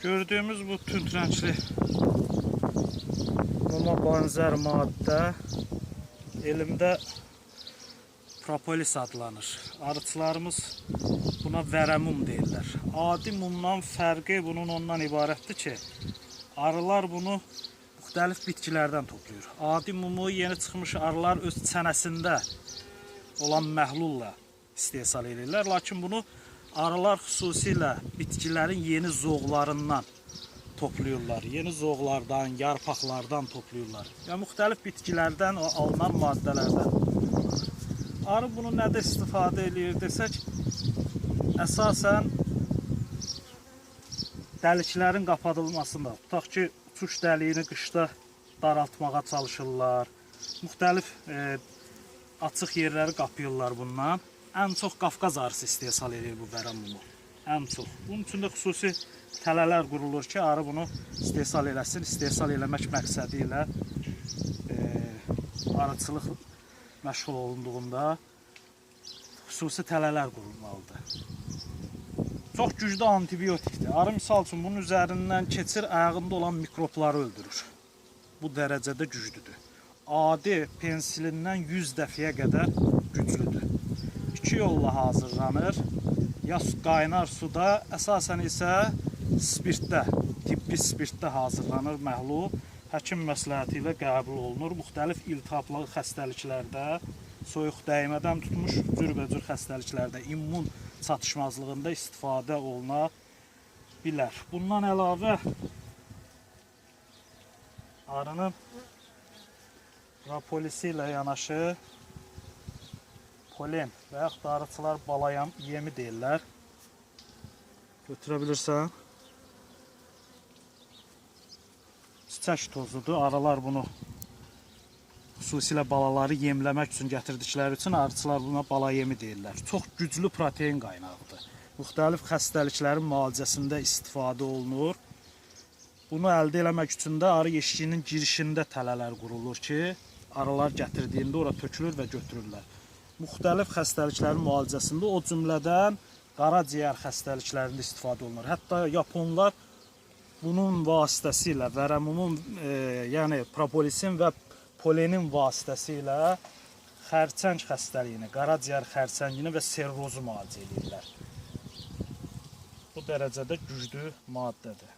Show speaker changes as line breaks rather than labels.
Gördüğümüz bu tünd renkli muma benzer madde elimdə propolis adlanır. Arıçılarımız buna vərəmum deyirlər. Adi mumdan fərqi bunun ondan ibarətdir ki, arılar bunu müxtəlif bitkilərdən toplayır. Adi mumu yeni çıxmış arılar öz çənəsində olan məhlulla istehsal edirlər. Lakin bunu arılar xüsusilə bitkilərin yeni zoğlarından toplayırlar. Yeni zoğlardan, yarpaqlardan toplayırlar. Yəni müxtəlif bitkilərdən alınan maddələrdən. Arı bunu nədə istifadə edir desək, əsasən dəliklərin qapadılmasında. Tutaq ki, uçuş dəliyini qışda daraltmağa çalışırlar. Müxtəlif açıq yerləri qapıyırlar bundan. Ən çox Qafqaz arısı istehsal edir bu vərəmumu. Ən çox. Bunun üçün də xüsusi tələlər qurulur ki, arı bunu istehsal eləsin. İstehsal eləmək məqsədi ilə arıçılıq məşğul olunduğunda xüsusi tələlər qurulmalıdır. Çox güclü antibiotikdir. Arı misal üçün bunun üzərindən keçir, ayağında olan mikrobları öldürür. Bu dərəcədə güclüdür. Adi pensilindən 100 dəfəyə qədər güclüdür. 2 yolla hazırlanır. Ya qaynar suda, əsasən isə spirtdə, tibbi spirtdə hazırlanır məhlul. Həkim məsləhəti ilə qəbul olunur. Müxtəlif iltihaplı xəstəliklərdə, soyuq dəymədən tutmuş cürbəcür xəstəliklərdə, immun çatışmazlığında istifadə oluna bilər. Bundan əlavə arının propolis'i ilə yanaşı polen və yaxud da arıçılar bala yemi deyirlər. Götürə bilirsən. Çiçək tozudur. Arılar bunu xüsusilə balaları yemləmək üçün gətirdikləri üçün arıçılar buna bala yemi deyirlər. Çox güclü protein qaynağıdır. Müxtəlif xəstəliklərin müalicəsində istifadə olunur. Bunu əldə etmək üçün də arı yeşiyinin girişində tələlər qurulur ki, arılar gətirdiyində ora tökülür və götürürlər. Müxtəlif xəstəliklərin müalicəsində, o cümlədən qaraciyər xəstəliklərində istifadə olunur. Hətta Yaponlar bunun vasitəsilə, vərəmumun, yəni propolisin və polenin vasitəsilə xərçəng xəstəliyini, qaraciyər xərçəngini və serrozu müalicə edirlər. Bu dərəcədə güclü maddədir.